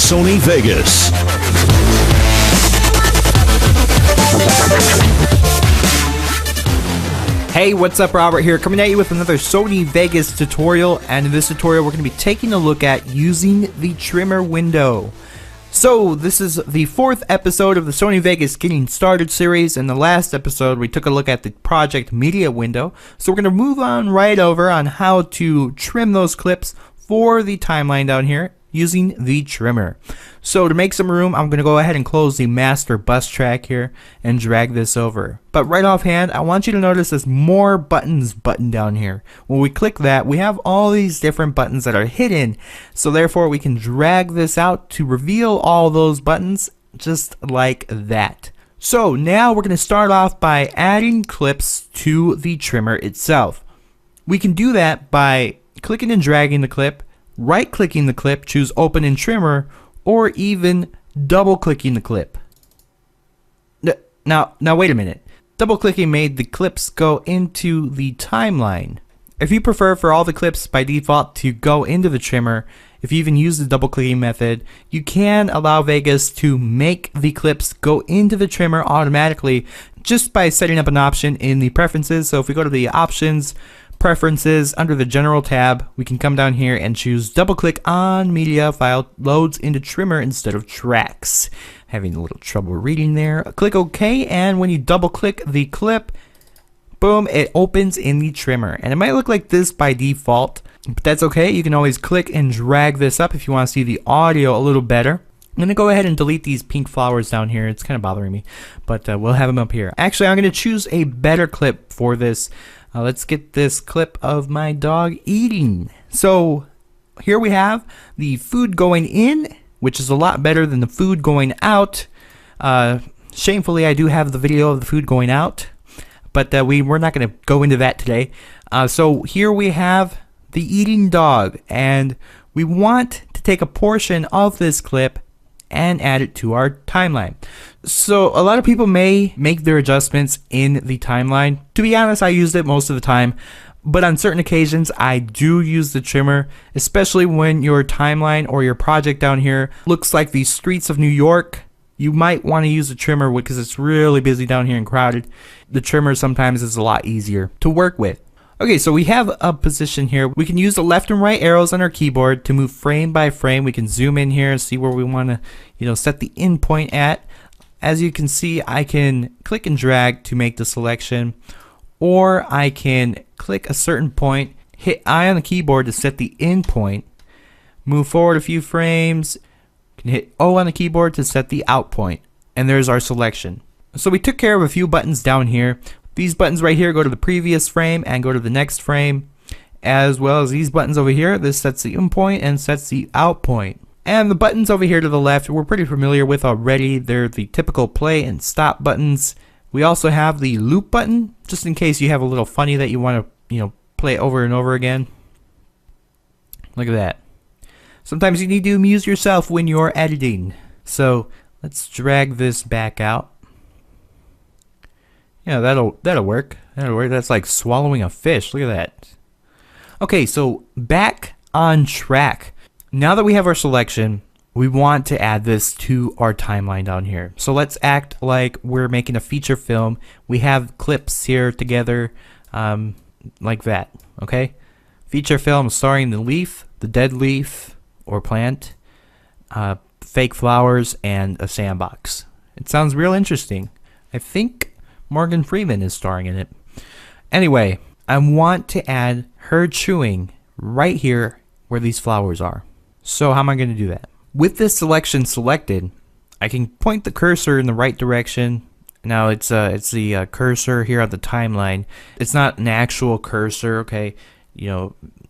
Sony Vegas. Hey, what's up? Robert here, coming at you with another Sony Vegas tutorial, and in this tutorial we're going to be taking a look at using the trimmer window. So this is the fourth episode of the Sony Vegas Getting Started series. In the last episode we took a look at the project media window, so we're going to move on right over on how to trim those clips for the timeline down here using the trimmer. So to make some room, I'm going to go ahead and close the master bus track here and drag this over. But right offhand, I want you to notice this more buttons button down here. When we click that, we have all these different buttons that are hidden. So therefore we can drag this out to reveal all those buttons just like that. So now we're going to start off by adding clips to the trimmer itself. We can do that by clicking and dragging the clip, right-clicking the clip, choose Open in Trimmer, or even double-clicking the clip. Now wait a minute. Double-clicking made the clips go into the timeline. If you prefer for all the clips by default to go into the trimmer, if you even use the double-clicking method, you can allow Vegas to make the clips go into the trimmer automatically just by setting up an option in the preferences. So if we go to the options, preferences, under the general tab, we can come down here and choose double click on media file loads into trimmer instead of tracks. Having a little trouble reading there. Click OK, and when you double click the clip, boom, it opens in the trimmer. And it might look like this by default, but that's okay. You can always click and drag this up if you want to see the audio a little better. I'm going to go ahead and delete these pink flowers down here. It's kind of bothering me, but we'll have them up here. Actually, I'm going to choose a better clip for this. Let's get this clip of my dog eating. So here we have the food going in, which is a lot better than the food going out. Shamefully, I do have the video of the food going out, but we're not going to go into that today. So here we have the eating dog, and we want to take a portion of this clip and add it to our timeline. So a lot of people may make their adjustments in the timeline. To be honest, I used it most of the time, but on certain occasions I do use the trimmer, especially when your timeline or your project down here looks like the streets of New York. You might want to use the trimmer because it's really busy down here and crowded. The trimmer sometimes is a lot easier to work with. Okay, so we have a position here. We can use the left and right arrows on our keyboard to move frame by frame. We can zoom in here and see where we want to, set the end point at. As you can see, I can click and drag to make the selection, or I can click a certain point, hit I on the keyboard to set the end point, move forward a few frames, can hit O on the keyboard to set the out point, and there's our selection. So we took care of a few buttons down here. These buttons right here go to the previous frame and go to the next frame, as well as these buttons over here. This sets the in point and sets the out point. And the buttons over here to the left we're pretty familiar with already. They're the typical play and stop buttons. We also have the loop button, just in case you have a little funny that you want to, play over and over again. Look at that. Sometimes you need to amuse yourself when you're editing. So let's drag this back out. Yeah, that'll work. That'll work. That's like swallowing a fish. Look at that. Okay, so back on track. Now that we have our selection, we want to add this to our timeline down here. So let's act like we're making a feature film. We have clips here together, like that. Okay, feature film starring the leaf, the dead leaf or plant, fake flowers, and a sandbox. It sounds real interesting. I think Morgan Freeman is starring in it. Anyway, I want to add her chewing right here where these flowers are. So how am I going to do that? With this selection selected, I can point the cursor in the right direction. Now it's the cursor here on the timeline. It's not an actual cursor, okay?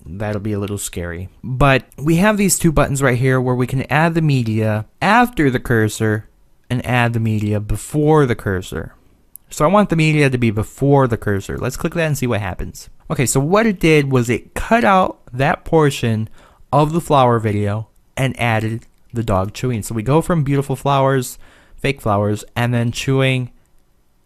That'll be a little scary. But we have these two buttons right here where we can add the media after the cursor and add the media before the cursor. So I want the media to be before the cursor. Let's click that and see what happens. Okay, so what it did was it cut out that portion of the flower video and added the dog chewing. So we go from beautiful flowers, fake flowers, and then chewing,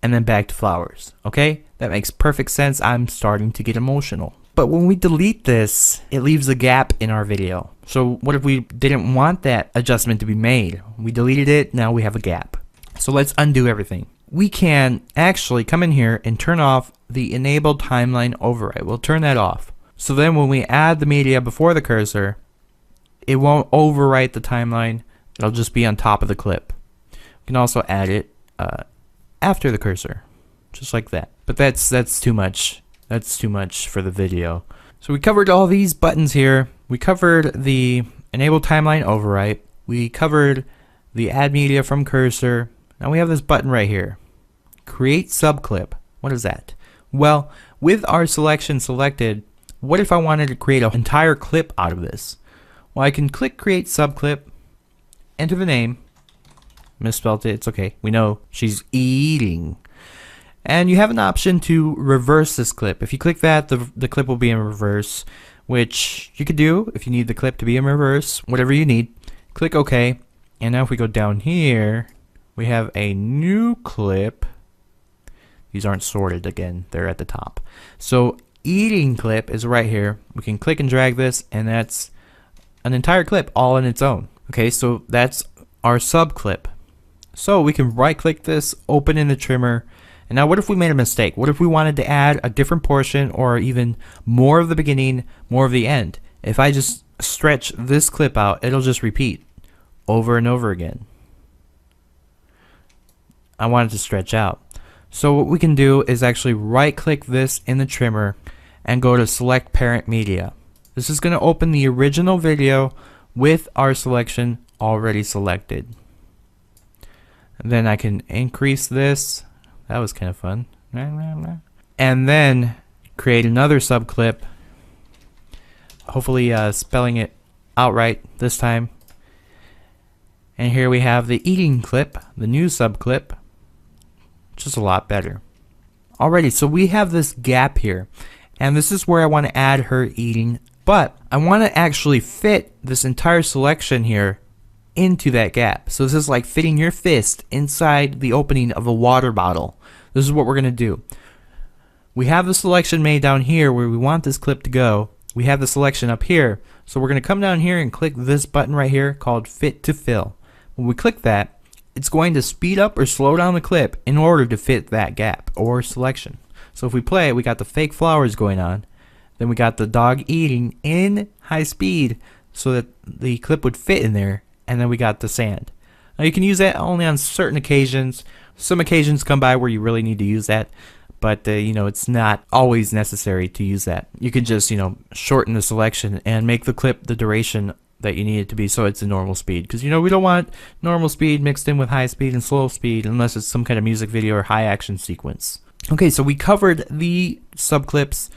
and then back to flowers. Okay, that makes perfect sense. I'm starting to get emotional. But when we delete this, it leaves a gap in our video. So what if we didn't want that adjustment to be made? We deleted it, now we have a gap. So let's undo everything. We can actually come in here and turn off the enable timeline override. We'll turn that off. So then when we add the media before the cursor, it won't overwrite the timeline. It'll just be on top of the clip. We can also add it after the cursor, just like that. But that's too much. That's too much for the video. So we covered all these buttons here. We covered the enable timeline overwrite. We covered the add media from cursor. Now we have this button right here. Create subclip. What is that? Well, with our selection selected, what if I wanted to create an entire clip out of this? Well, I can click create subclip, enter the name. Misspelled it, it's okay. We know she's eating. And you have an option to reverse this clip. If you click that, the clip will be in reverse, which you could do if you need the clip to be in reverse, whatever you need. Click OK. And now if we go down here, we have a new clip. These aren't sorted again, they're at the top. So eating clip is right here. We can click and drag this, and that's an entire clip all on its own. Okay, so that's our sub clip. So we can right click this, open in the trimmer. And now what if we made a mistake? What if we wanted to add a different portion, or even more of the beginning, more of the end? If I just stretch this clip out, it'll just repeat over and over again. I want it to stretch out. So what we can do is actually right click this in the trimmer and go to select parent media. This is going to open the original video with our selection already selected. And then I can increase this. That was kind of fun. And then create another subclip. Hopefully spelling it outright this time. And here we have the eating clip, the new subclip. Just a lot better. Alrighty, so we have this gap here. And this is where I want to add her eating. But I want to actually fit this entire selection here into that gap. So this is like fitting your fist inside the opening of a water bottle. This is what we're going to do. We have the selection made down here where we want this clip to go. We have the selection up here. So we're going to come down here and click this button right here called Fit to Fill. When we click that, it's going to speed up or slow down the clip in order to fit that gap or selection. So if we play it, we got the fake flowers going on. Then we got the dog eating in high speed so that the clip would fit in there. And then we got the sand. Now you can use that only on certain occasions. Some occasions come by where you really need to use that, but you know, it's not always necessary to use that. You can just, you know, shorten the selection and make the clip the duration that you need it to be, so it's a normal speed. Because, you know, we don't want normal speed mixed in with high speed and slow speed unless it's some kind of music video or high action sequence. Okay, so we covered the subclips.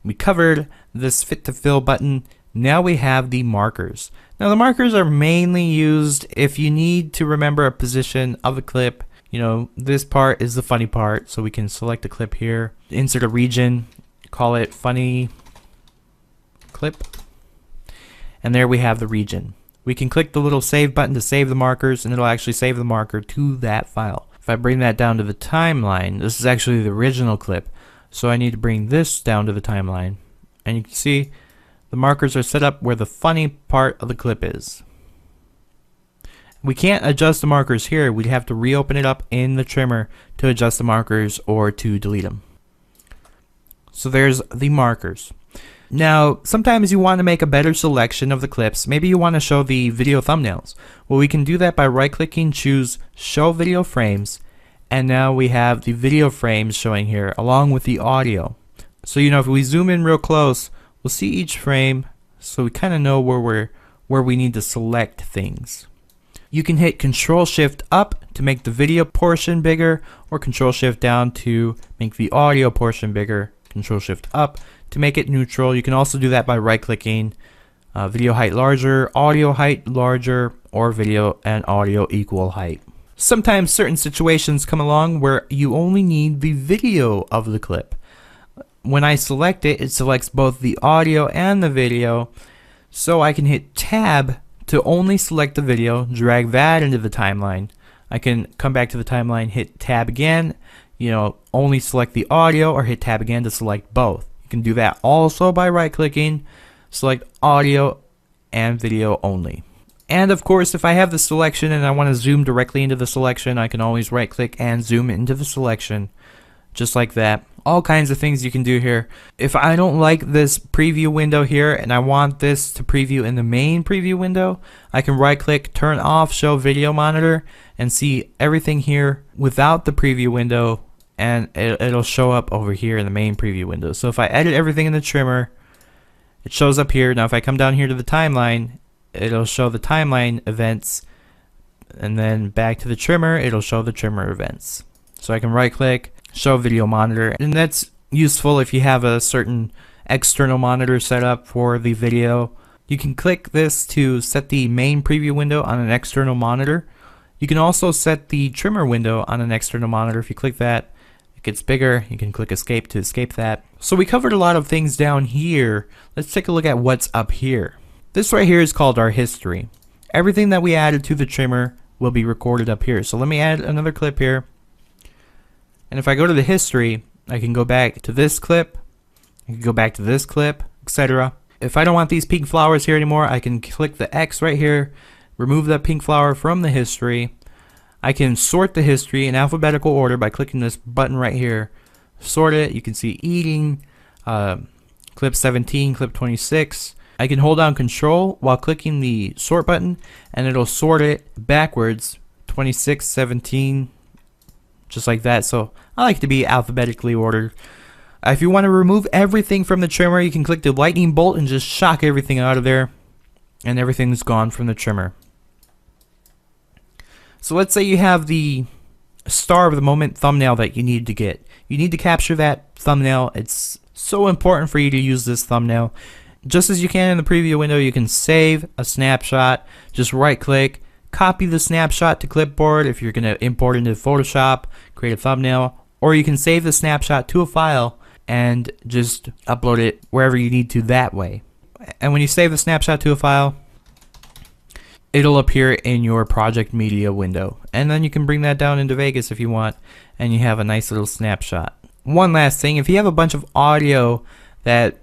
We covered this fit to fill button. Now we have the markers. Now the markers are mainly used if you need to remember a position of the clip. You know, this part is the funny part, so we can select a clip here, insert a region, call it funny clip, and there we have the region. We can click the little save button to save the markers, and it'll actually save the marker to that file. If I bring that down to the timeline, this is actually the original clip, so I need to bring this down to the timeline, and you can see the markers are set up where the funny part of the clip is. We can't adjust the markers here. We'd have to reopen it up in the trimmer to adjust the markers or to delete them. So there's the markers. Now, sometimes you want to make a better selection of the clips. Maybe you want to show the video thumbnails. Well, we can do that by right-clicking, choose Show Video Frames, and now we have the video frames showing here along with the audio. So, you know, if we zoom in real close, we'll see each frame, so we kind of know where we need to select things. You can hit Control-Shift up to make the video portion bigger, or Control-Shift down to make the audio portion bigger. Control-Shift up to make it neutral. You can also do that by right-clicking, video height larger, audio height larger, or video and audio equal height. Sometimes certain situations come along where you only need the video of the clip. When I select it, it selects both the audio and the video, so I can hit Tab to only select the video, drag that into the timeline. I can come back to the timeline, hit Tab again, you know, only select the audio, or hit Tab again to select both. You can do that also by right-clicking, select audio, and video only. And of course, if I have the selection and I want to zoom directly into the selection, I can always right click and zoom into the selection, just like that. All kinds of things you can do here. If I don't like this preview window here and I want this to preview in the main preview window, I can right click, turn off show video monitor, and see everything here without the preview window, and it'll show up over here in the main preview window. So if I edit everything in the trimmer, it shows up here. Now if I come down here to the timeline, it'll show the timeline events, and then back to the trimmer, it'll show the trimmer events. So I can right click, show video monitor, and that's useful if you have a certain external monitor set up for the video. You can click this to set the main preview window on an external monitor. You can also set the trimmer window on an external monitor. If you click that, it gets bigger. You can click escape to escape that. So we covered a lot of things down here. Let's take a look at what's up here. This right here is called our history. Everything that we added to the trimmer will be recorded up here. So let me add another clip here. And if I go to the history, I can go back to this clip, I can go back to this clip, etc. If I don't want these pink flowers here anymore, I can click the X right here, remove that pink flower from the history. I can sort the history in alphabetical order by clicking this button right here. Sort it. You can see eating, clip 17, clip 26. I can hold down Control while clicking the sort button, and it'll sort it backwards, 26, 17, just like that. So I like to be alphabetically ordered. If you want to remove everything from the trimmer, you can click the lightning bolt and just shock everything out of there, and everything's gone from the trimmer. So let's say you have the star of the moment thumbnail that you need to get. You need to capture that thumbnail. It's so important for you to use this thumbnail. Just as you can in the preview window, you can save a snapshot. Just right click, copy the snapshot to clipboard if you're going to import into Photoshop, create a thumbnail, or you can save the snapshot to a file and just upload it wherever you need to that way. And when you save the snapshot to a file, it'll appear in your project media window. And then you can bring that down into Vegas if you want, and you have a nice little snapshot. One last thing, if you have a bunch of audio that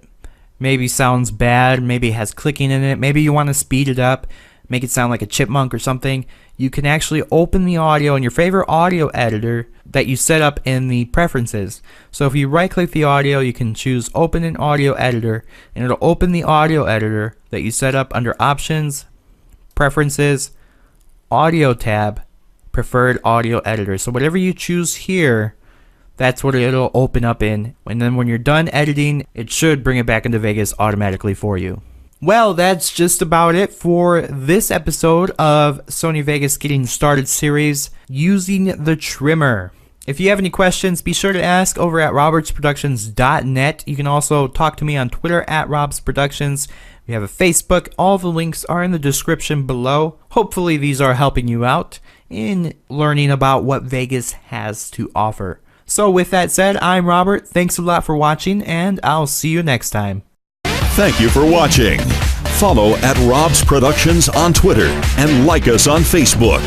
maybe sounds bad, maybe has clicking in it, maybe you want to speed it up, make it sound like a chipmunk or something, you can actually open the audio in your favorite audio editor that you set up in the preferences. So if you right click the audio, you can choose open in audio editor, and it'll open the audio editor that you set up under options, preferences, audio tab, preferred audio editor. So whatever you choose here, that's what it'll open up in, and then when you're done editing, it should bring it back into Vegas automatically for you. Well, that's just about it for this episode of Sony Vegas Getting Started series, using the trimmer. If you have any questions, be sure to ask over at robertsproductions.net. You can also talk to me on Twitter at robsproductions. We have a Facebook. All the links are in the description below. Hopefully these are helping you out in learning about what Vegas has to offer. So with that said, I'm Robert. Thanks a lot for watching, and I'll see you next time. Thank you for watching. Follow at Rob's Productions on Twitter and like us on Facebook.